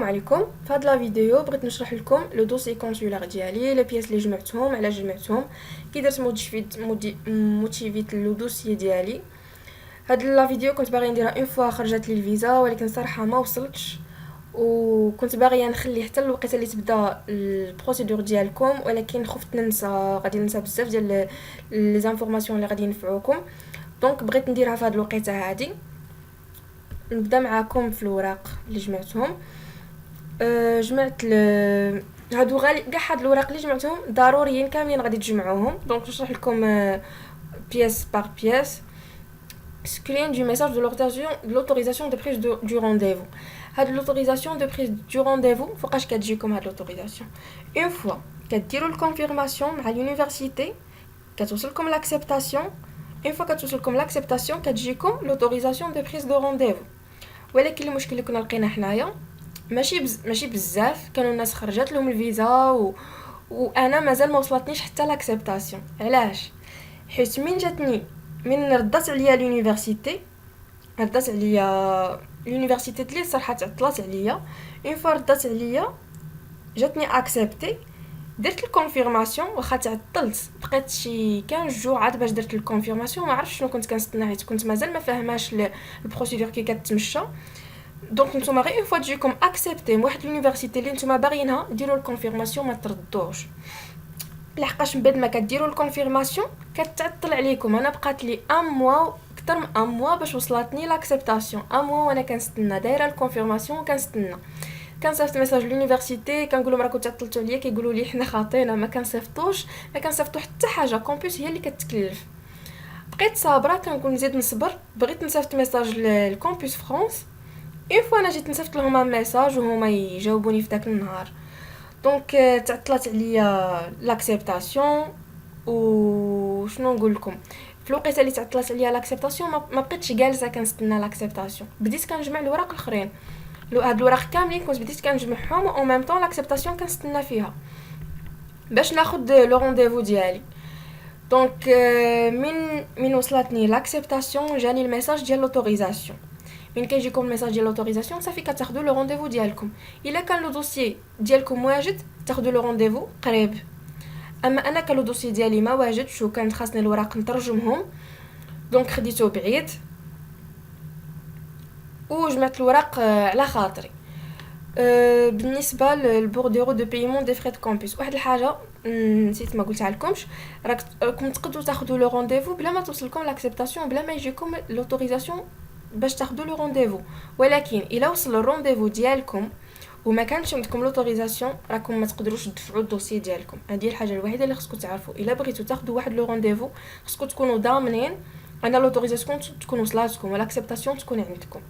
عليكم. في هاد لا فيديو بغيت نشرح لكم لو دوسي كونسولار ديالي، لي بياس اللي جمعتهم، علاش جمعتهم، كي درت موتيفيت لو دوسي ديالي. هاد لا فيديو كنت باغي نديرها اون فوا خرجت لي الفيزا، ولكن صراحه ما وصلتش، وكنت باغيه نخلي حتى الوقيته اللي تبدا البروسيدور ديالكم، ولكن خفت ننسى، غادي ننسى بزاف ديال لي زانفورماسيون اللي غادي ينفعوكم. دونك بغيت نديرها في هاد الوقيته هادي. نبدا معاكم في الوراق اللي جمعتهم. جمعت هادو غالي كاع هاد الوراق اللي جمعتهم ضروريين كاملين غادي تجمعوهم. دونك نشرح لكم بياس باغ بياس. Screen du message de l'autorisation de prise du rendez-vous. هاد l'autorisation de prise du rendez-vous فوقاش كتجيكم هاد l'autorisation une fois كديروا الكونفيرماسيون مع اليونيفرسيتي كتوصلكم l'acceptation. une fois كتوصلكم l'acceptation كتجيكم l'autorisation de prise de rendez-vous. ولكن المشكل اللي كنا لقينا حنايا ماشي بزاف كانوا الناس خرجت لهم الفيزا وانا مازال ما وصلتنيش حتى لاكسبتاسيون. علاش؟ حيت من ردات عليا اليونيفرسيتي، اللي صراحه تعطلات عليا. اون فوا ردات عليا جاتني اكسبتي، درت الكونفيرماسيون واخا تعطلت، بقيت شي 15 جوع عاد باش درت الكونفيرماسيون. ما عرفتش شنو كنت كنستنى، حيت كنت مازال ما فاهماش البروسيدور كي كتمشى. دونك نتوما غير اون فوا تجيكم اكسبتي من واحد اليونيفرسيتي اللي نتوما باغيينها، ديروا الكونفيرماسيون ما تردوش، لحقاش من بعد ما كديروا الكونفيرماسيون كتعطل عليكم. انا بقات لي ان موا، اكثر من ان موا باش وصلتني لاكسبتاسيون. ان موا وانا كنستنى دايره الكونفيرماسيون وكنستنى. كنصيفط ميساج لونيفرسيتي كنقول لهم راكم تعطلتوا عليا، كيقولوا لي حنا خاطينا ما كنصيفطوش حتى حاجه. كومبيوس هي اللي كتكلف. بقيت صابره، كنقول نزيد نصبر. بغيت نصيفط ميساج للكومبيوس فرانس. اون فوا انا جيت نصيفط لهم ميساج وهما يجاوبوني في داك النهار. دونك تعطلات عليا لاكسبتاسيون. وشنو نقول لكم، في الوقيته اللي تعطلات عليا لاكسبتاسيون ما بقيتش جالسه كنستنى لاكسبتاسيون، بديت كنجمع الوراق الاخرين. هاد الوراق كاملين كنت بديت كنجمعهم او ميم طون لاكسبتاسيون كنستنى فيها باش ناخذ لو رونديفو ديالي. دونك من وصلتني لاكسبتاسيون جاني الميساج ديال لوتوريزاسيون. من كيجيكم الميساج ديال لوتوريزاسيون صافي كتاخذوا لو رونديفو ديالكم. الا كان لو دوسيي ديالكم واجد تاخذوا لو رونديفو قريب. اما انا كان لو دوسيي ديالي ما واجدش وكان خاصني الوراق نترجمهم، دونك خديته بعيد وجمعت الوراق على خاطري. بالنسبه للبورديرو دو بايمون دي فري دو كامبوس، واحد الحاجه نسيت ما قلتها لكمش، راكم تقدروا تاخذوا لو رونديفو بلا ما توصلكم لاكسبتاسيون، بلا ما يجيكم لوتوريزاسيون باش تاخذوا لو رونديفو. ولكن الا وصل الرونديفو ديالكم وما كانش عندكم لوتوريزاسيون راكم ما تقدروش تدفعوا الدوسي ديالكم. هذه الحاجه الوحيده اللي خصكم تعرفوا. الا بغيتوا تاخذوا واحد لو رونديفو خصكم تكونوا ضامنين ان لوتوريزاسيون تكون وصلاتكم والاكسبتاسيون تكون عندكم.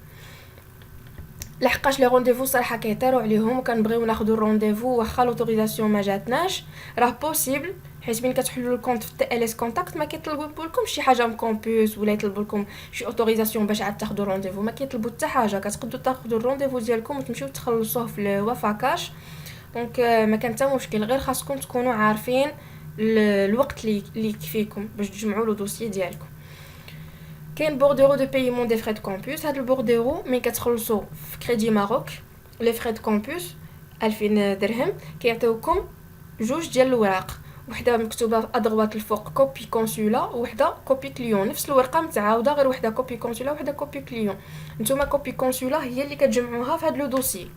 لحقاش لي رونديفو صراحه كيطيروا عليهم وكنبغيو ناخذوا الرونديفو واخا لوتوريزاسيون ما جاتناش. راه بوسيبل، حيت ملي كتحلوا الكونط في تي ال اس كونتاكت ما كيطلبوا لكم شي حاجه من كومبوس ولا يطلبوا لكم شي اوتوريزاسيون باش عاد تاخذوا الرونديفو. ما كيطلبوا حتى حاجه، كتقدروا تاخذوا الرونديفو ديالكم وتمشيو تخلصوه في الوفا كاش. دونك ما كان حتى مشكل، غير خاصكم تكونوا عارفين الوقت اللي يكفيكم باش تجمعوا لو دوسيي ديالكم. كاين بورديرو دو بايمون دي فري دو كامبوس. هاد البورديرو ملي كتخلصوا في كريدي ماروك لي فري دو كامبوس 2000 درهم كيعطيوكم جوج ديال الوراق، وحده مكتوبه ادغوات الفوق كوبي كونسولا وحده كوبي كليون، نفس الورقه متعاوده غير وحده كوبي كونسولا وحده كوبي كليون. نتوما كوبي كونسولا هي اللي كتجمعوها في هاد لو دوسي.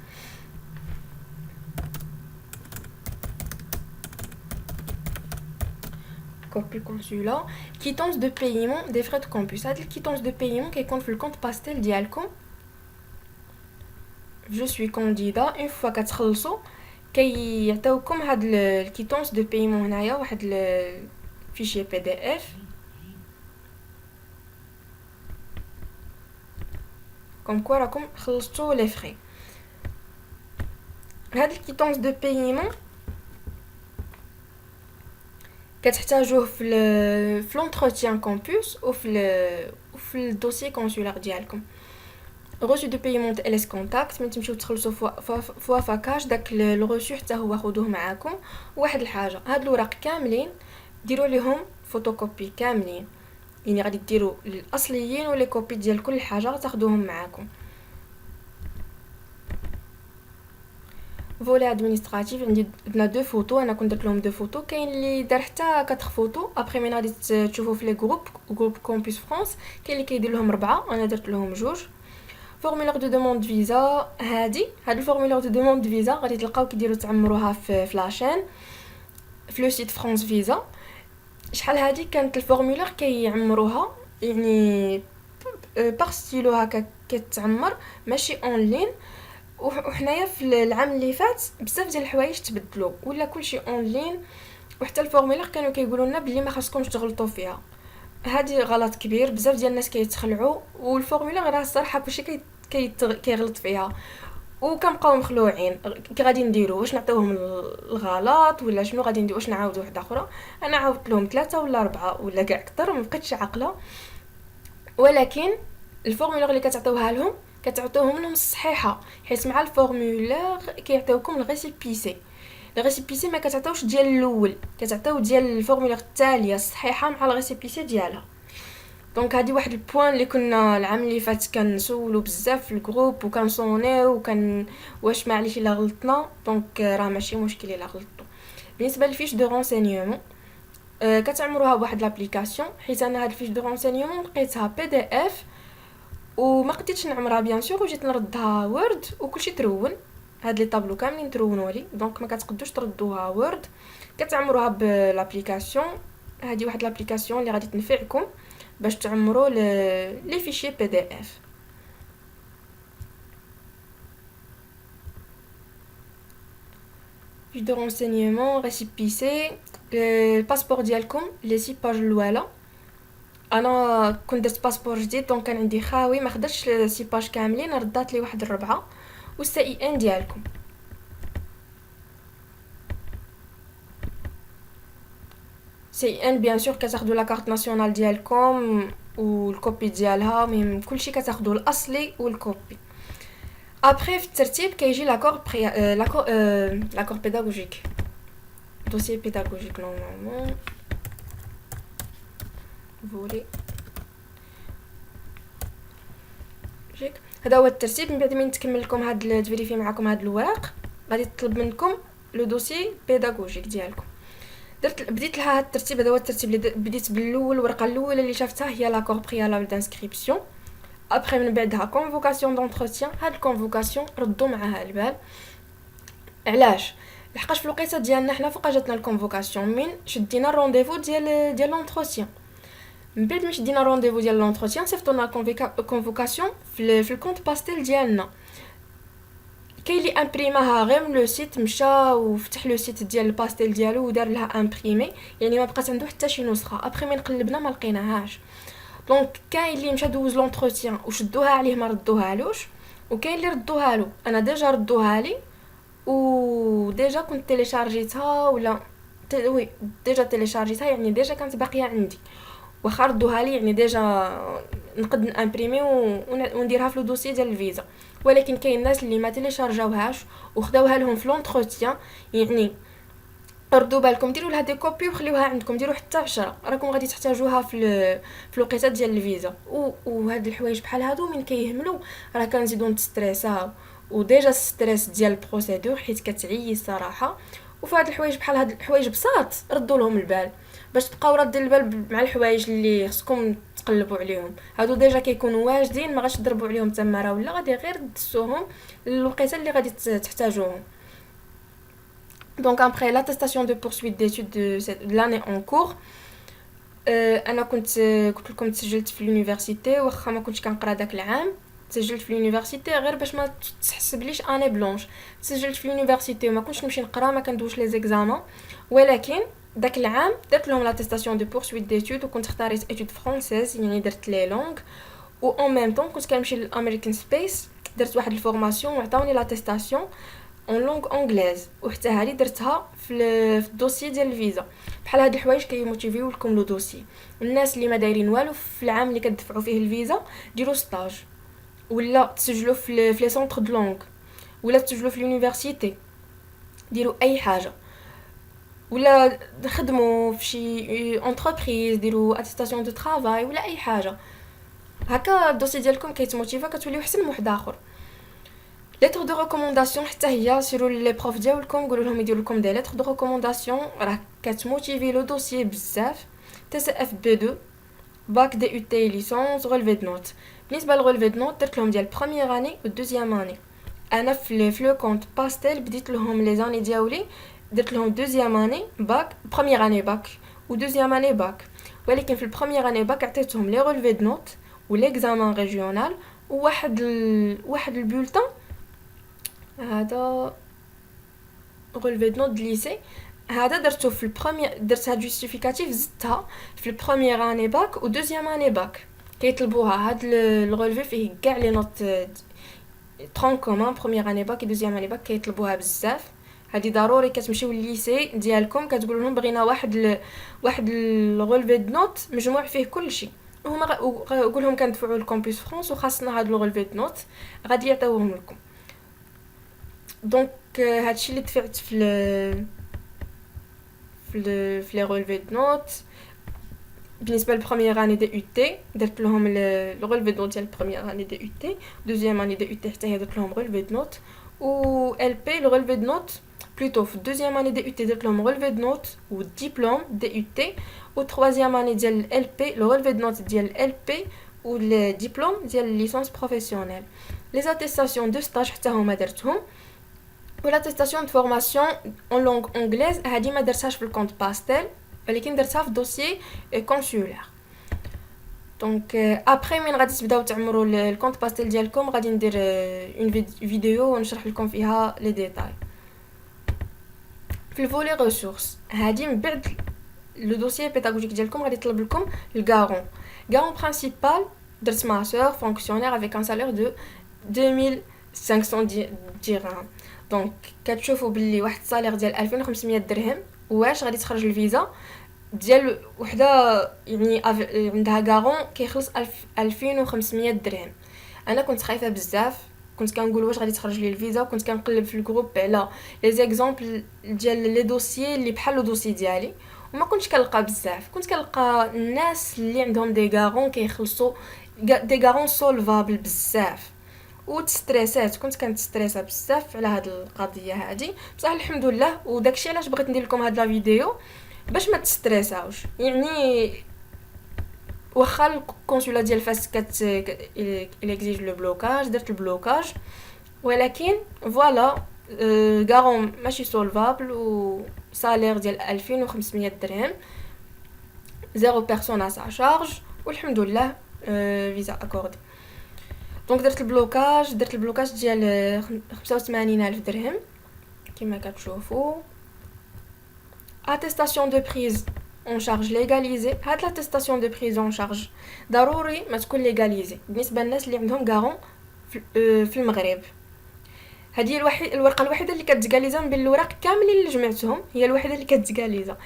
كوبي كونسولا كيتونس دو بايمون دي فري دو كامبوس. هاد الكيتونس دو بايمون كيكون في الكونط باستيل ديالكم. جو سوي كانديدا. اون فوا كتخلصوا كيعطيوكم هاد الكيتونس دو بايمون هنايا، واحد الفيشي بي دي اف كوم كوا راكم خلصتوا لي فري. هاد الكيتونس دو بايمون كتحتاجوه في لونتروتيان كامبوس وفي الدوسي كونسولار ديالكم. روشي دو بايمون ال اس كونتاكت من تمشيو تخلصوا فوا فاكاش داك الروشي حتى هو خذوه معاكم. واحد الحاجه، هاد الوراق كاملين ديروا لهم فوتوكوبي كاملين، يعني غادي ديروا الاصليين ولي كوبي ديال كل حاجه تاخذوهم معاكم. فولي ادمينستراتيف عندي درنا دو فوتو، انا كنت درت لهم دو فوتو، كاين اللي دار حتى 4 فوتو. ابري من غادي تشوفوا في لي جروب كومبيس فرانس كاين اللي كيدير لهم 4، انا درت لهم 2. فورمولير دو دوموند فيزا، هاد الفورمولير دو دوموند فيزا غادي تلقاو كيديروا تعمروها في لاشين في لو سيت فرانس فيزا. شحال هادي كانت الفورمولير كيعمروها يعني باغ ستيلو هكا كتعمر ماشي اون لين. وحنايا في العام اللي فات بزاف ديال الحوايج تبدلوا ولا كلشي اون لين، وحتى الفورمولير كانوا كيقولوا لنا بلي ما خاصكمش تغلطوا فيها. هذه غلط كبير، بزاف ديال الناس كيتخلعوا، والفورمولير راه الصراحه كلشي كيغلط فيها وكنبقاو مخلوعين. كي غادي نديرو واش نعطيوهم الغلط ولا شنو غادي ندير، واش نعاودو وحده اخرى. انا عاودت لهم 3 ولا 4 ولا كاع اكثر، ما بقيتش عاقله. ولكن الفورمولير اللي كتعطوهم لهم الصحيحه، حيت مع الفورمولير كيعطيوكم الريسيبيسي. الريسيبيسي ما كتعطيوش ديال الاول، كتعطيو ديال الفورمولير التاليه الصحيحه مع الريسيبيسي ديالها. دونك هذه واحد البوين اللي كنا العام اللي فات كنسولو بزاف في الجروب وكنصونيو واش معليش الا غلطنا. دونك راه ماشي مشكل الا غلطتو. بالنسبه للفيش دو رونسينيومون كتعمروها بواحد لابليكاسيون، حيت انا هاد الفيش دو رونسينيومون لقيتها بي دي اف وما قديتش نعمرها بيان سور، وجيت نردها وورد وكلشي ترون. هاد لي طابلو كاملين ترونوا لي، دونك ما كتقدوش تردوها وورد، كتعمروها بلابليكاسيون. هذه واحد لابليكاسيون اللي غادي تنفعكم باش تعمروا لي فيشي بي دي اف. فيش دو رونسينيومون، ريسيبيسي، الباسبور ديالكم لي 6 باج الاولى. انا كنت درت باسبور جديد دونك كان عندي خاوي، ما خدرتش 6 باج كاملين، ردات لي واحد الربعه. والسي اي ان ديالكم، سي ان بيان سور كتاخذوا لا كارت ناسيونال ديالكم والكوبي ديالها، مهم كلشي كتاخذوا الاصلي والكوبي. ابري في الترتيب كيجي لاكور لاكور بيداغوجيك، دوسيي بيداغوجيك نورمالمون فولي جيك. هذا هو الترتيب. من بعد من تكمل لكم هاد تفيريفي معكم هاد الوراق غادي تطلب منكم لو دوسي بيداغوجيك ديالكم. بديت لها هاد الترتيب. هذا هو الترتيب اللي بديت بالاول. الورقه الاولى اللي شفتها هي لاكور بريالابل دانسكريبسيون. ابري من بعدها كونفوكاسيون دونتروتيان. هاد الكونفوكاسيون ردوا معها البال. علاش؟ لحقاش في الوقيته ديالنا حنا فوق جاتنا الكونفوكاسيون من شدينا الرونديفو ديال لونتروتيان. من بعد ما شدينا الرونديفو ديال لونتروتيان صيفطونا الكونفوكاسيون في الكونت باستيل ديالنا. كاين اللي امبريماها غير من لو سيت، مشى وفتح لو سيت ديال الباستيل ديالو ودار لها امبريمي، يعني ما بقات عنده حتى شي نسخه. ابري من قلبنا ما لقيناهاش. دونك كاين اللي مشى دوز لونتروتيان وشدوها عليه ما ردوهالوش، وكاين اللي ردوها له. انا ديجا ردوها لي وديجا كنت تيليشارجيتها ولا وي ديجا تيليشارجيتها، يعني ديجا كانت باقيه عندي. واخا ردوها لي يعني ديجا نقد نامبريمي ونديرها في لو دوسي ديال الفيزا. ولكن كاين الناس اللي ما تيليشارجاوهاش وخداوها لهم في لونتروتيان. يعني ردوا بالكم ديروا لها دي كوبي وخليوها عندكم، ديروا حتى 10 راكم غادي تحتاجوها في الوقيته ديال الفيزا. وهاد الحوايج بحال هادو من كيهملوا راه كنزيدو نستريساو، وديجا ستريس ديال البروسيدور حيت كتعيي الصراحه. وفهاد الحوايج بحال هاد الحوايج بساط ردوا لهم البال باش تبقاو رادين البال مع الحوايج اللي خصكم تقلبوا عليهم. هادو ديجا كيكونوا واجدين، ما غاش تضربوا عليهم تماره ولا غادي غير تدسوهم للوقيته اللي غادي تحتاجوهم. Donc après l'attestation de poursuite d'études de l'année en cours, انا قلت لكم تسجلت في اليونيفرسيتي، واخا ما كنتش كنقرا داك العام. تسجلت في اليونيفرسيتي غير باش ما تحسبليش اني بلونش. تسجلت في اليونيفرسيتي وما كنتش نمشي نقرا، ما كندوش لي زيكزامان. ولكن داك العام درت لهم l'attestation de poursuite d'études وكنت اختاريت ايتود فرونسيز، يعني درت لي لونغ. و اون ميم طون كنت كنمشي للامريكان سبيس، درت واحد الفورماسيون وعطاوني l'attestation اون لونغ انجليز، وحتى هذه درتها في الدوسي ديال الفيزا. بحال هاد الحوايج كيموتيفيو لكم لو دوسي. الناس اللي ما دايرين والو في العام اللي كتدفعوا فيه الفيزا ديروا ستاج، ولا تسجلوا في لي سونتر دو لونغ، ولا تسجلوا في اليونيفرسيتي، ديروا اي حاجه، ولا خدموا في شي انتربريز، ديروا اتستاسيون دو طرافاي ولا اي حاجه هكا. الدوسي ديالكم كيتموتيفا، كتوليو احسن من واحد اخر. lettre de recommandation حتى هي سيروا لي بروف ديالكم قولوا لهم يديروا لكم دي lettre de recommandation راه كتموتيفي لو دوسيي بزاف TCF B2 باك دي UT ليسونس relevé de notes. بالنسبه للغولفي دو نوت درت لهم ديال بروميير اني و دوزيام اني. انا في لو كونت باستيل بديت لهم لي زاني ديالي درت لهم دوزيام اني باك بروميير اني باك و دوزيام اني باك ولكن في البروميير اني باك عطيتهم لي رولفي دو نوت و ليكزامان ريجيونال وواحد واحد البولتان هذا رولفي دو نوت د ليسي هذا درتو في البروميير درت هاد جوستيفيكاتيف زدتها في البروميير اني باك و دوزيام اني باك كيطلبوها هاد الرولفي فيه كاع لي نوت ترون كومون بروميير اني باك و دوزيام اني باك كيطلبوها بزاف هادي ضروري كتمشيو للليسي ديالكم كتقولوا لهم بغينا واحد الرولفي دو نوت مجموع فيه كلشي وهما قول لهم كندفعوا لكامبوس فرانس وخاصنا هاد الرولفي دو نوت غادي يعطيوهم لكم دونك هادشي اللي دفعت في لي رولفي دو نوت بالنسبه للبروميير اني دي UT درت لهم الرولفي دو نوت ديال البروميير اني دي UT دوزيام اني دي UT حتى هي درت لهم رولفي دو نوت و LP الرولفي دو نوت بلوتو في الدوزيام اني دي UT درت لهم رولفي دو نوت و ديبلوم دي UT و تروازيام اني ديال LP الرولفي دو نوت ديال LP و الدبلوم ديال ليسونس بروفيسيونيل لي اتيستاسيون دو ستاج حتى هما درتهم و لاتيستاسيون دو فورماسيون اون لونغ انجليز هادي ما درتهاش في الكونت باستيل ولكن درتها في دوسيي كونسولير دونك ابري من غادي تبداو تعمروا الكونت باستيل ديالكم غادي ندير اون فيديو ونشرح لكم فيها لي ديتاي في الفولي ريسورس هادي من بعد لو دوسيي بيداغوجيك ديالكم غادي يطلب لكم الغارون برينسيبال درت ماستر فونكسيونير افيك ان سالير دو 2500 درهم دونك كتشوفوا باللي واحد السالير ديال 2500 درهم واش غادي تخرج الفيزا ديال وحده يعني عندها غارون كيخلص 2500 درهم انا كنت خايفه بزاف كنت كنقول واش غادي تخرج لي الفيزا وكنت كنقلب في الجروب على لي زيكزامبل ديال لي دوسيي اللي بحال لو دوسي ديالي وما كنتش كنلقى بزاف كنت كنلقى الناس اللي عندهم دي غارون كيخلصوا دي غارون سولفابل بزاف وتستريسات كنت كنتستريسا بزاف على هاد القضيه هادي بصح الحمد لله وداكشي علاش بغيت ندير لكم هاد لا فيديو باش ما تستريساوش يعني واخا الكونسولا ديال فاس اكزيج لو بلوكاج درت البلوكاج ولكن فوالا غارون ماشي سولفابل و سالير ديال 2500 درهم زيرو بيرسون ا سا شارج والحمد لله فيزا اكورد دونك درت البلوكاج ديال 85000 درهم كما كتشوفوا attestation de prise en charge légalisée هاد l'attestation de prise en charge ضروري ما تكون ليغاليزي بالنسبه للناس اللي عندهم غارون في المغرب هذه الورقه الوحيده اللي كتغاليزا من بين الوراق كاملين اللي جمعتهم هي الوحيده اللي كتغاليزا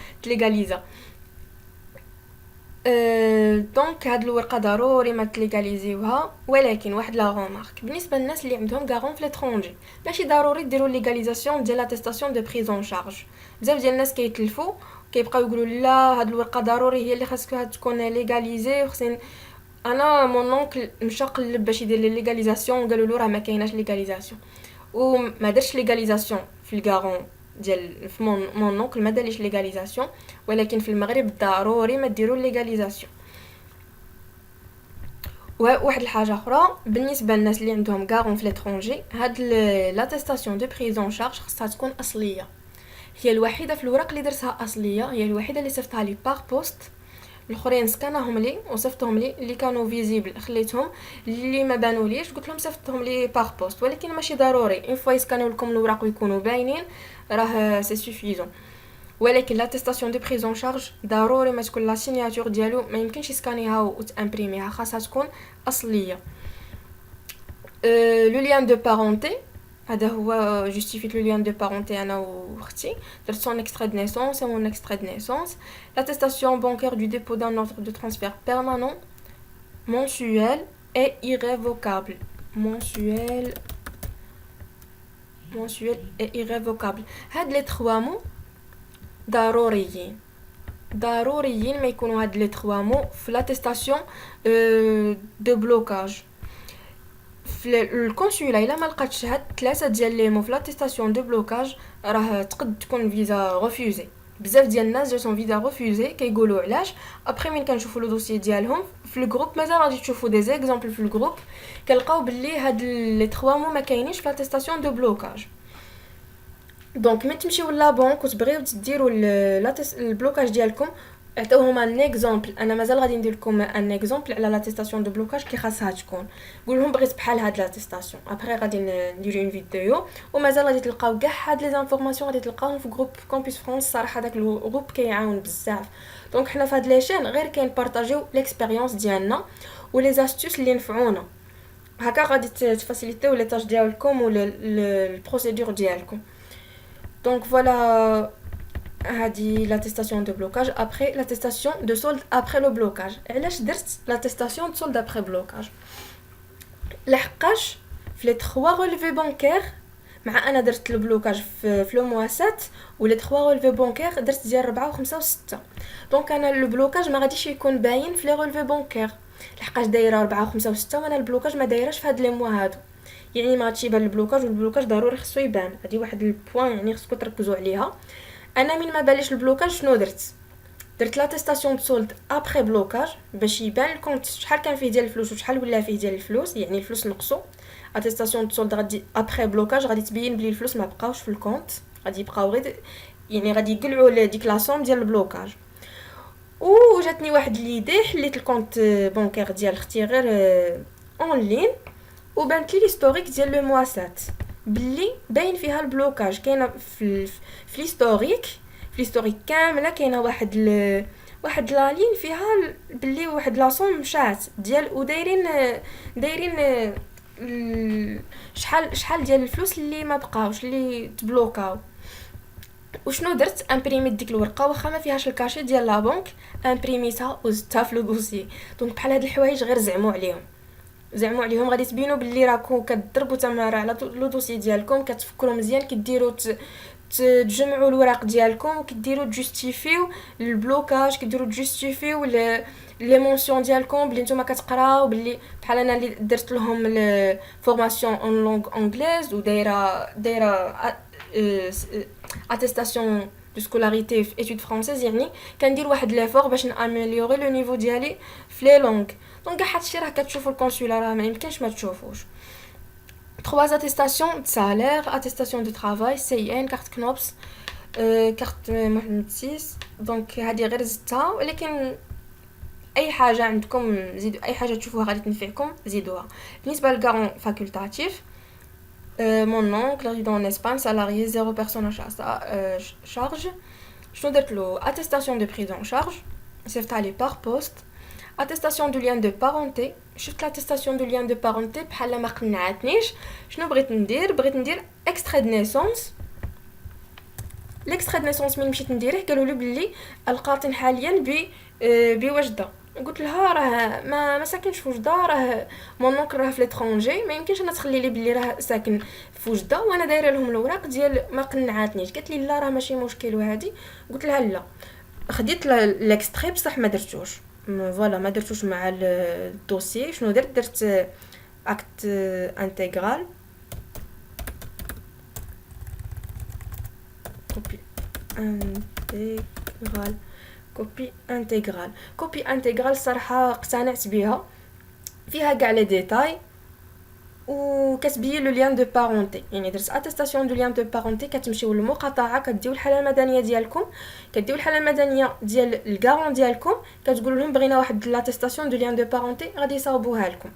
دونك هاد الورقه ضروري ما تليغاليزيوها ولكن واحد لا رومارك بالنسبه للناس اللي عندهم غارون في لترونجي ماشي ضروري ديروا ليغاليزاسيون ديال لاتيستاسيون دو بريز اون شارج بزاف ديال الناس كيتلفوا كيبقاو يقولوا لا هاد الورقه ضروري هي اللي خاصها تكون ليغاليزي وخصين انا مون اونكل مشى قلب باش يدير لي ليغاليزاسيون قالوا له راه ما كايناش ليغاليزاسيون وما دارش ليغاليزاسيون في الغارون ديال في مون اونكل ما دارليش ليغاليزاسيون ولكن في المغرب ضروري ما ديروا ليغاليزاسيون وواحد الحاجه اخرى بالنسبه للناس اللي عندهم غارون في لترونجي هاد لاتيستاسيون دو بريزون شارج خصها تكون اصليه هي الوحيده في الورق اللي درتها اصليه هي الوحيده اللي صيفطها لي باغ بوست الاخرين سكانهم لي وصيفطهم لي اللي كانوا فيزيبل خليتهم اللي ما بانوليش قلت لهم صيفطهم لي باغ بوست ولكن ماشي ضروري اون فوا يسكانوا لكم الوراق ويكونوا باينين راه سي سوفيزون ولكن لاتيستاسيون دو بريزون شارج ضروري ما تكون لا سيناتور ديالو ما يمكنش يسكانيها وتامبريميها خاصها تكون اصليه لو ليان دو بارونتي هذا هو جوستيفيت لو ليان دو بارونتي انا واختي درت سون اكستري دو نيسونس et mon extrait de naissance l'attestation bancaire du dépôt d'un ordre de transfert permanent mensuel et irrévocable mensuel et irrévocable هاد لي 3 مو ضروريين ما يكونوا هاد لي 3 مو في لاتيستاسيون دو بلوكاج في الكونسولا الا ما لقاتش هاد ثلاثه ديال لي مو في لاتيستاسيون دو بلوكاج راه تقد تكون فيزا ريفوزي. بزاف ديال الناس جاتهم فيزا ريفوزي كيقولوا علاش. ابري من كنشوفوا لو دوسيي ديالهم في الجروب مازال غادي تشوفوا دي زيكزامبل في الجروب كنلقاو باللي هاد لي 3 مو ما كاينينش في لاتيستاسيون دو بلوكاج. دونك ملي تمشيو لابونك وتبغيو ديروا البلوكاج ديالكم عطيوهم ان اكزامبل. انا مازال غادي ندير لكم ان اكزامبل على لاتيستاسيون دو بلوكاج كي خاصها تكون. قول لهم بغيت بحال هاد لاتيستاسيون ابري غادي ندير اون فيديو ومازال غادي تلقاو كاع هاد لي انفورماسيون غادي تلقاوهم في جروب كامبوس فرانس. صراحه داك الجروب كيعاون بزاف. دونك حنا في هاد لي شين غير كنبارطاجيو ليكسبيريونس ديالنا ولي زاستوس اللي نفعونا هكا غادي تفاسيليتيو لي تاج ديالكم ولا البروسيدور ديالكم. دونك فوالا هادي لاتيستاسيون دو بلوكاج. ابري لاتيستاسيون دو سولد ابري لو بلوكاج. علاش درت لاتيستاسيون دو سولد ابري بلوكاج؟ لحقاش في لي 3 ريليفي بانكير مع انا درت البلوكاج في لو موا 7 ولي 3 ريليفي بانكير درت ديال 4 و5 و6. دونك انا البلوكاج ما غاديش يكون باين في لي ريليفي بانكير لحقاش دايره 4 و5 و6 وانا البلوكاج ما دايرهش في هاد لي موا هادو. يعني ما غاديش يبان البلوكاج والبلوكاج ضروري خصو يبان. هادي واحد البوين يعني خصكم تركزوا عليها. انا من ما باليش البلوكاج شنو درت لاتيستاسيون دو سولد ابري بلوكاج باش يبان الكونت شحال كان فيه ديال الفلوس وشحال ولا فيه ديال الفلوس يعني الفلوس نقصوا. اتيستاسيون دو سولد غادي ابري بلوكاج غادي تبين بلي الفلوس ما بقاوش في الكونت غادي يبقاو غير يعني غادي يقلعوا ديك لاصوم ديال البلوكاج. وجاتني واحد ليدي حليت الكونت بانكير ديال اختي غير اون لين وبانت لي ليستوريك ديال لو موا 7 بلي باين فيها البلوكاج. كاينه في ليستوريك كامله كاينه واحد لا لين فيها بلي واحد لاصوم مشات ديال ودايرين شحال ديال الفلوس اللي ما بقاوش اللي تبلوكاو. وشنو درت؟ امبريميت ديك الورقه واخا ما فيهاش الكاشي ديال لا بنك امبريميتها وزدتها في لو دوسي. دونك بحال هاد الحوايج غير زعموا عليهم غادي تبينوا باللي راكم كتضربوا تماره على لو دوسي ديالكم كتفكروا مزيان كديروا تجمعوا الوراق ديالكم وكديروا جوستيفيو البلوكاج كديروا جوستيفيو لي مونسيون ديالكم بلي نتوما كتقراو باللي بحال انا اللي درت لهم الفورماسيون اون لونغ انجليز ودايره اتيستاسيون دو سكولاريتي في ايتود فرونسيز يعني كندير واحد ليفور باش ناميليوري لو نيفو ديالي في لي لونغ. دونك كاع هادشي راه كتشوفوا الكونسولا راه ما يمكنش ما تشوفوش. 3 attestations de salaire, attestation de travail, CIN, carte KNOPS, carte محمد 6. دونك هذه غير زدتها ولكن اي حاجه عندكم زيدوا اي حاجه تشوفوها غادي تنفعكم زيدوها. بالنسبه للغارون فاكولتاتيف mon oncle résident en Espagne salarié 0 personne à charge. شنو درت له؟ attestation de prise en charge صيفطها par poste. attestation de lien de parenté. شفت l'attestation de lien de parenté بحال ما قنعتنيش. شنو بغيت ندير extrait de naissance. l'extrait de naissance من مشيت نديره قالوا لي بلي القاطن حاليا بوجده. قلت لها راه ما ساكنش في وجده راه مونونك راه في لترونجي ما يمكنش انا تخلي لي بلي راه ساكن في وجده وانا دايره لهم الوراق ديال ما قنعتنيش. قالت لي لا راه ماشي مشكل وهذه. قلت لها لا. خديت الاكستري بصح ما درتوش فوالا ما درتوش مع الدوسيي. شنو درت اكت انتغرال كوبي انتغرال صراحه اقتنعت بها فيها كاع لي ديتاي وكتبين لو ليان دو بارونتي. يعني درت اتيستاسيون دو ليان دو بارونتي كتمشيو للمقاطعه كديو الحاله المدنيه ديالكم كديو الحاله المدنيه ديال الكارون ديالكم كتقولوا لهم بغينا واحد لاتيستاسيون دو ليان دو بارونتي غادي يصاوبوها لكم.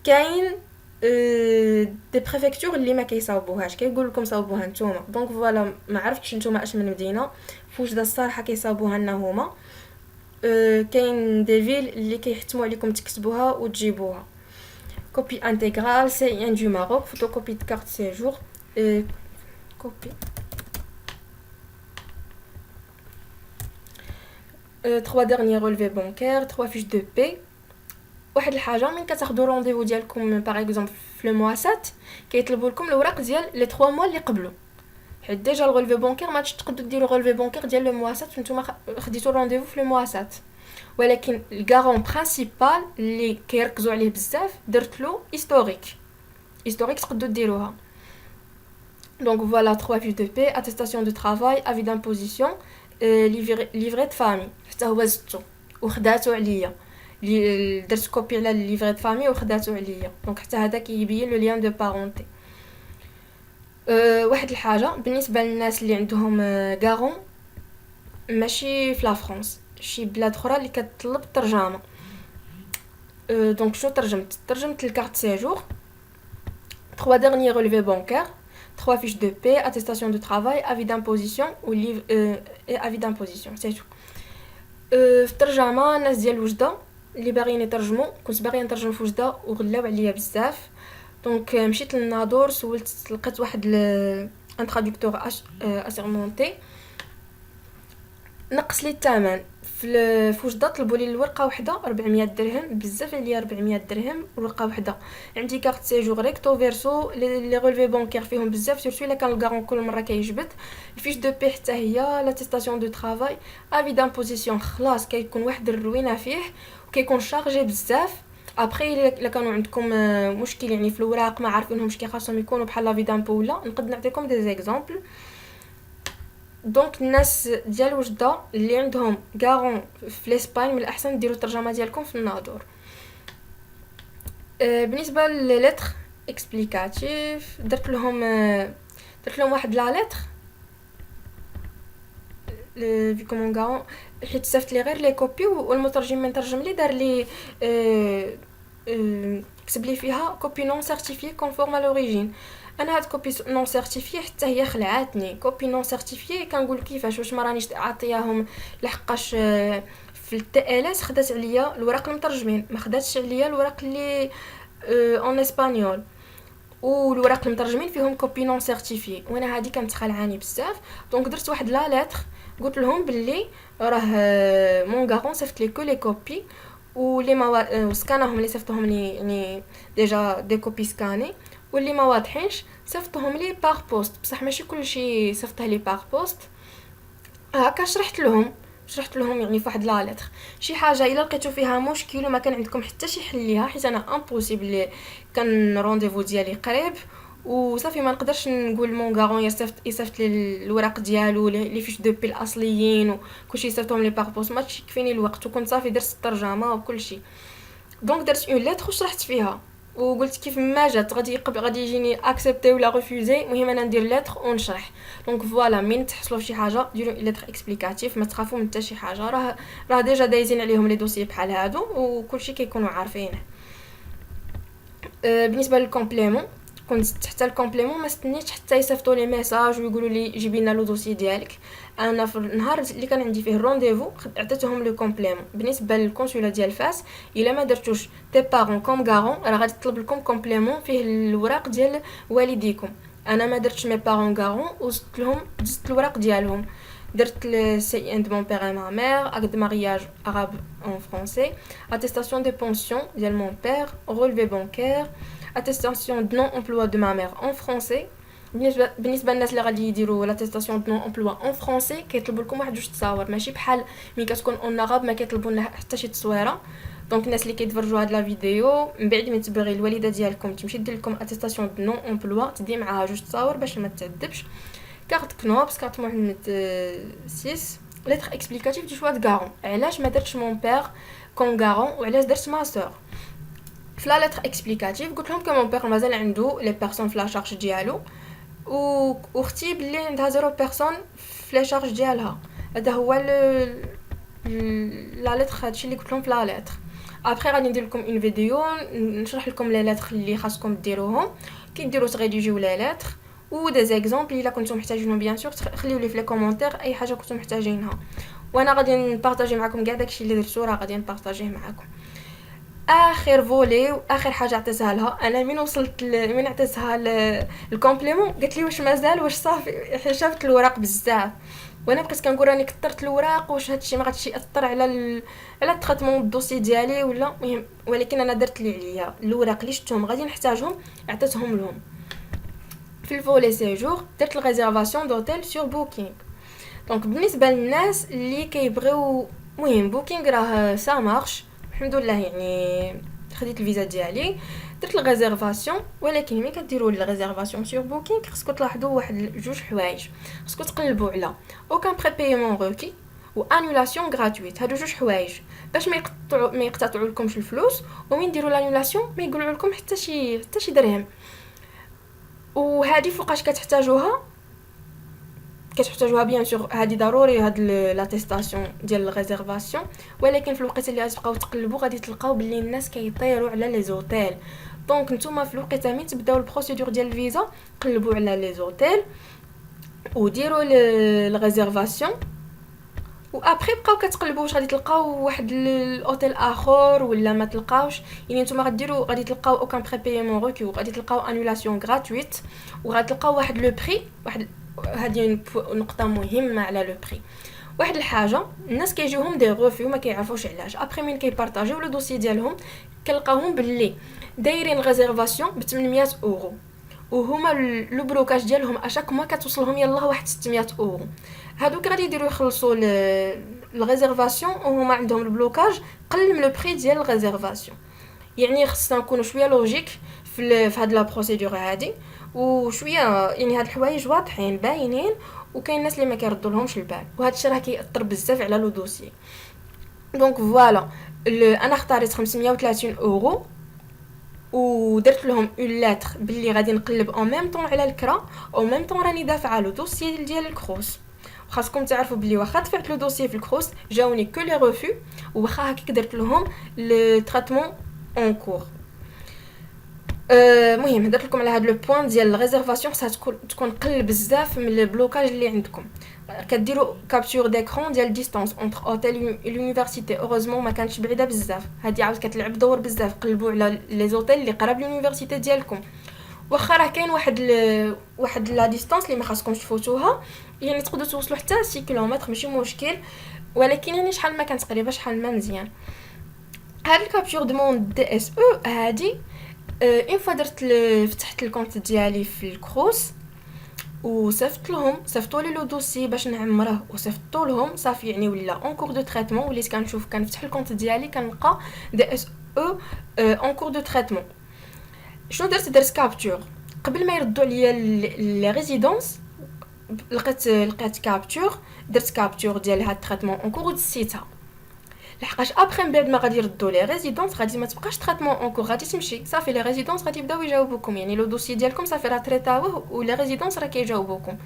كاين دي بريفكتور اللي ما كيصاوبوهاش كيقول لكم صاوبوها نتوما. دونك فوالا ما عرفتش نتوما اش من مدينه فوجده الصراحه كيصاوبوها لنا هما. كاين دي فيل اللي كيحتموا عليكم تكتبوها وتجيبوها. كوبي انتغرال سي ان دو ماروك فوتوكوبي دو كارت سيجور كوبي 3 derniers relevés bancaires 3 fiches de paie. واحد الحاجه من كتاخذوا رونديفو ديالكم باغ اكزومبل في لو موا 7 كيطلبوا لكم الوراق ديال لي 3 موا اللي قبلوا حيت ديجا الغولفي بانكير ما تقدروا ديروا غولفي بانكير ديال لو موا 7 نتوما خديتوا رونديفو في لو موا 7. ولكن الغارون برينسيبال اللي كيركزوا عليه بزاف درت له هيستوريك historique تقدروا ديروها. Donc voilà 3 fiches de paie, attestation de travail, avis d'imposition, livret de famille. حتى هو زدتو وخداتو عليا درت كوبي على الليفري د فامي وخداتو عليا. دونك حتى هذا كيبين لو ليان دو بارونتي. واحد الحاجه بالنسبه للناس اللي عندهم غارون ماشي في لا فرنسا، شي بلاد اخرى اللي كتطلب الترجمه. دونك شنو ترجمت الكارت سيجور، 3 derniers relevés bancaires, 3 fiches de paie, attestation de travail, avis d'imposition ou livre et avis d'imposition, c'est tout. في الترجمه الناس ديال وجده اللي باغيين يترجموا، كنت باغيه نترجم في وجده وغلاو عليا بزاف. دونك مشيت للناظور سولت، لقيت واحد ان ترادكتور اسيرمونتي نقص لي الثمن. في وجده طلبوا لي الورقه وحده 400 درهم، بزاف عليا 400 درهم ورقه وحده. عندي كارت سيجور ريكتو فيرسو، لي رولفي بانكير فيهم بزاف، سورتو الا كان الكارون كل مره كيجبد. الفيش دو بي حتى هي، لاتيستاسيون دو ترافاي، افي دامبوزيسيون خلاص كيكون واحد الروينه فيه وكيكون شارجي بزاف. ابري الا كانوا عندكم مشكل يعني في الوراق ما عارفينهمش كي خاصهم يكونوا بحال لافي دامبو ولا، نقد نعطيكم دي زيكزامبل. دونك الناس ديال وجده اللي عندهم غارون في لاسبان من الاحسن ديروا الترجمه ديالكم في الناظور. بالنسبه لللتر اكسبليكاتيف درت لهم واحد لا لتر في كومون غارون، حيت صيفط لي غير لي كوبي والمترجم من ترجم لي دار لي كتب لي فيها كوبي نون سيرتيفيي كونفورم لوريجين. انا هاد كوبي نون سيرتيفيي حتى هي خلعاتني. كوبي نون سيرتيفيي كنقول كيفاش، واش ما رانيش عاطياهم لحقاش في التي ال اس خدات عليا الورق المترجمين، ما خداتش عليا الورق اللي اون اسبانيول، والوراق المترجمين فيهم كوبي نون سيرتيفيي، وانا هادي كانت خلعاني بزاف. دونك درت واحد لا لتر قلت لهم باللي راه مون غارون صيفط لي كو لي كوبي ولي ما سكانهم اللي صيفطهم لي يعني ديجا دي كوبي سكاني، واللي ما واضحينش صيفطهم لي باغ بوست، بصح ماشي كلشي صيفطه لي باغ بوست. هكا شرحت لهم يعني فواحد لا لتر شي حاجه الا لقيتو فيها مشكل وما كان عندكم حتى شي حل ليها، حيت انا امبوسيبل كان رونديفو ديالي قريب وصافي ما نقدرش نقول مون غارون يصيفط لي الوراق ديالو لي فيش دو بي الاصليين وكلشي يصيفطهم لي باغ بوست، ما تكفيني الوقت وكنت صافي درت الترجمه وكلشي. دونك درت اون لتر وشرحت فيها وقلت كيف ما جات غادي يجيني اكسبتي ولا ريفوزي، المهم انا ندير لتر ونشرح. دونك فوالا من تحصلوا في شي حاجه ديروا لتر اكسبليكاتيف، ما تخافوا من حتى شي حاجه، راه ديجا دايزين عليهم لي دوسي بحال هادو وكلشي كيكونوا عارفينه. بالنسبه للكومبليمون كنت حتى الكومبليمون ما استنيتش حتى يصيفطوا لي ميساج ويقولوا لي جيبي لنا لو دوسي ديالك. انا في النهار اللي كان عندي فيه الرونديفو عطيتهم لو كومبليمون. بالنسبه للكونسولا ديال فاس الا ما درتوش تي بارون كوم غارون راه غادي تطلب لكم كومبليمون فيه الوراق ديال والديكم. انا ما درتش مي بارون غارون وزدت الوراق ديالهم. درت le CIN de mon père et ma mère, acte de mariage arabe en français, attestation de pension de mon père, relevé bancaire, attestation de non-emploi de ma mère en français. بالنسبه للناس اللي غادي يديروا لاتيستاسيون دو نون امبلوا اون فرونسي كيطلبوا لكم واحد جوج تصاور، ماشي بحال ملي كتكون اون عرب ما كيطلبوا لنا حتى شي تصويره. دونك الناس اللي كيتفرجوا هاد لا فيديو من بعد ما تبغي الوالده ديالكم تمشي دير لكم اتيستاسيون دو نون امبلوا تدي معاها جوج تصاور باش ما تعذبش. كارت كنوبس، كارت محمد 6، لتر اكسبليكاتيف دو شوا د غارون. علاش ما درتش مون بير كون غارون وعلاش درت ما سور في لا لتر اكسبليكاتيف؟ قلت لهم كو مون بير مازال عنده لي بيرسون في لا شارج ديالو واختي بلي عندها 0 بيرسون في لا شارج ديالها. هذا هو لا لتر، هادشي اللي قلت لهم في لا لتر. ابري غادي ندير لكم اون فيديو نشرح لكم لي لتر اللي خاصكم ديروهم كي ديروا تريديجيو لا لتر و دي زيكزامبل الا كنتم محتاجينهم. بيان سور خليو لي في لي كومونتير اي حاجه كنتم محتاجينها وانا غادي نبارطاجي معكم كاع داكشي اللي درتو، راه غادي نبارطاجيه معكم. اخر فولي واخر حاجه عطيتها لها انا من وصلت من عطيتها الكومبليمون قالت لي واش مازال واش صافي، شافت الوراق بزاف وانا بقيت كنقول راني كثرت الوراق واش هادشي ما غاديش ياثر على على التريتمون الدوسي ديالي ولا مهم، ولكن انا درت اللي عليا. الوراق اللي شفتهم غادي نحتاجهم عطيتهم لهم. في الفولي سيجور درت الريزيرفاسيون دوتيل سور بوكينغ. دونك بالنسبه للناس اللي كيبغيو مهم بوكينغ راه سا مارش الحمد لله، يعني خديت الفيزا ديالي درت الريزيرفاسيون، ولكن ملي كديروا الريزيرفاسيون سور بوكينغ خصكم تلاحظوا واحد جوج حوايج. خصكم تقلبوا على اوكان بريبيمون روكي و انولاسيون غراتويت. هادو جوج حوايج باش ما يقتطعوا لكمش الفلوس، ومن ديروا لانولاسيون ما يقولوا لكم حتى شي درهم. وهذه فوقاش كتحتاجوها بيان سور، هذه ضروري هاد لاتيستاسيون ديال الريزيرفاسيون. ولكن في الوقت اللي غتبقاو تقلبوا غادي تلقاو باللي الناس كيطيروا على لي زوتيل. دونك نتوما في الوقت ملي تبداو البروسيدور ديال الفيزا قلبوا على لي زوتيل وديروا الريزيرفاسيون، وابري بقاو كتقلبوا واش غادي تلقاو واحد الاوتيل اخر ولا ما تلقاوش. يعني نتوما غادي تلقاو اوكان بريبيمون روكي، وغادي تلقاو انولاسيون غراتويت، وغادي تلقاو واحد لو بري. واحد هذه نقطه مهمه على لو بري. واحد الحاجه، الناس كيجيوهم دي غوفي وما كيعرفوش علاش. ابري من كيبارطاجيو لو دوسي ديالهم كنلقاوهم باللي دايرين ريزيرفاسيون ب 800 اورو، وهما لو بلوكاج ديالهم اشاك ما كتوصلهم يلاه واحد 600 اورو. هادوك غادي يديروا يخلصوا الريزيرفاسيون وهما عندهم البلوكاج قل من لو بري ديال الريزيرفاسيون. يعني خصنا نكونوا شويه لوجيك في هاد لا بروسيدور هادي، وشويه يعني هاد الحوايج واضحين باينين، وكاين الناس اللي ما كيردوا لهمش البال، وهذا الشيء راه كيأثر بزاف على لو دوسي. دونك فوالا، انا اختاريت 530 اورو ودرت لهم اون لاتر باللي غادي نقلب او ميم طون على الكرا، او ميم طون راني دافعه لو دوسي ديال الكروس. خاصكم تعرفوا بلي واخا دفعت لو دوسي في الكروس جاوني كو لي ريفو، واخا هكاك درت لهم لو تريتمون اون كور. مهم درت لكم على هذا لو بوين ديال الريزيرفاسيون. خصها تكون قل بزاف من البلوكاج اللي عندكم. كديروا كابتور ديكرون ديال ديستانس اونتر اوتيل لونيفرسيتي. اوروزمون ما كانتش بعيده بزاف، هذه عاود كتلعب دور بزاف. قلبوا على لي زوتيل اللي قراب لونيفرسيتي ديالكم. واخا راه كاين واحد لا ديستانس اللي ما خاصكمش تفوتوها، يعني تقدروا توصلوا حتى 6 كيلومتر ماشي مشكل، ولكن يعني شحال ما كانت قريبه شحال ما مزيان. هاد الكابتور دوموند دي اس او هادي اون فوا فتحت الكونت ديالي في الكروس صيفطوا لي لو دوسي باش نعمره، وصيفطوا لهم صافي. يعني ولا اون كور دو تريتمون، وليت كنشوف كنفتح الكونت ديالي كنلقى دي اس او اون كور دو تريتمون. شنو درت كابتور قبل ما يردوا عليا لي ريزيدونس. لقيت كابتور، درت كابتور ديال هاد التريتمون اون كور ودسيتها، لحقاش ابخي من بعد ما غادي يردوا لي ريزيدونس غادي ما تبقاش تريتمون اونكور، غادي تمشي صافي. لي ريزيدونس غادي يبداو يجاوبوكم، يعني لو دوسي ديالكم صافي راه تريتاوه ولي ريزيدونس راه كيجاوبوكم.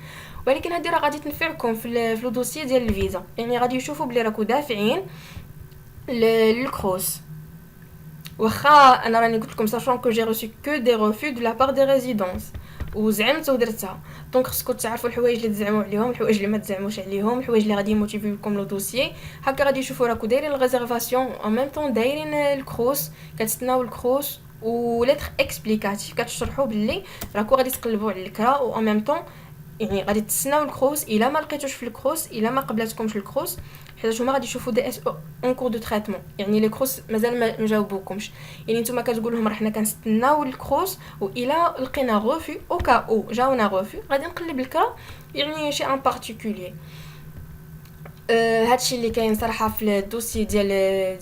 ولكن هذه راه غادي تنفعكم في لو دوسي ديال الفيزا، يعني غادي يشوفوا بلي راكو دافعين للكروس. واخا انا راني قلت لكم ساشون كو جي ريسو كو دي ريفو دو لا بار دي ريزيدونس وزعمت ودرتها. دونك خصكم تعرفوا الحوايج اللي تزعموا عليهم، الحوايج اللي ما تزعموش عليهم، الحوايج اللي غادي يموتيفيو لكم لو دوسيي. هكا غادي يشوفوا راكو دايرين الريزيرفاسيون او ميم طون دايرين الكروس، كتستناو الكروس وليتر اكسبليكاتيف كتشرحوا باللي راكو غادي تقلبوا على الكرا او ميم طون. يعني غادي تستناو الكروس الا ما لقيتوش في الكروس، الا ما قبلاتكمش الكروس، حيت هما غادي يشوفوا دي اس اون كور دو تريتمون. يعني لي كروس مازال ما جاوبوكمش، يعني نتوما كتقول لهم راه حنا كنستناو الكروس، والا لقينا غوفو او كا او جاونا غوفو غادي نقلب الكرا، يعني شي ان بارتيكولير. هادشي اللي كاين صراحه في الدوسي ديال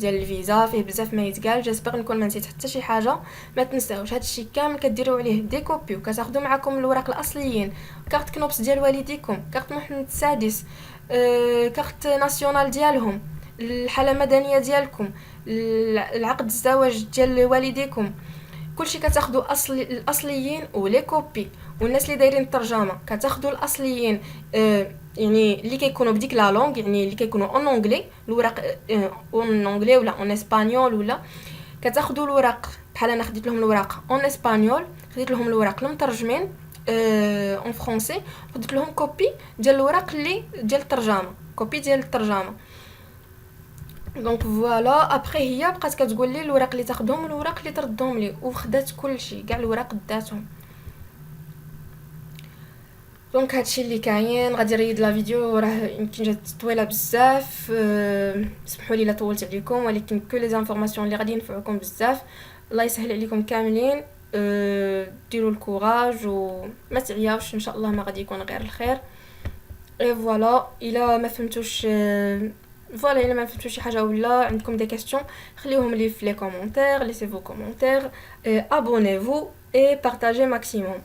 الفيزا، فيه بزاف ما يتقال. جاسبر نكون ما نسيت حتى شي حاجه. ما تنساوش هادشي كامل كديروا عليه دي كوبي، وكتاخذوا معكم الوراق الاصليين، كارت كنوبس ديال والديكم، كارت محمد السادس، كارت ناسيونال ديالهم، الحاله المدنيه ديالكم، العقد الزواج ديال والديكم. كلشي كتاخذوا الاصليين ولي كوبي. والناس اللي دايرين الترجمه كتاخذوا الاصليين، يعني اللي كيكونوا بديك لا لونغ، يعني اللي كيكونوا اون اونغلي الوراق، اون اونغلي ولا اون اسبانيول، ولا كتاخذوا الوراق بحال انا خديت لهم الوراق اون اسبانيول، خديت لهم الوراق المترجمين اون فرونسي، خديت لهم كوبي ديال الوراق اللي ديال الترجمه، كوبي ديال الترجمه. دونك فوالا ابري هي بقات كتقول لي الوراق اللي تاخذهم والوراق اللي تردهم لي، وخدات كلشي كاع الوراق داتهم. دونك هادشي اللي كاين. غادي نريد لا فيديو راه يمكن جات طويله بزاف، سمحوا لي الا طولت عليكم، ولكن كل لي زانفورماسيون اللي غادي ينفعوكم بزاف. الله يسهل عليكم كاملين. ديروا الكوراج وما تعياوش، ان شاء الله ما غادي يكون غير الخير. اي فوالا، الا ما فهمتوش فوالا الا ما فهمتوا شي حاجه ولا عندكم دي كيسيون خليوهم لي في لي كومونتير laissez vos commentaires abonnez-vous et partagez maximum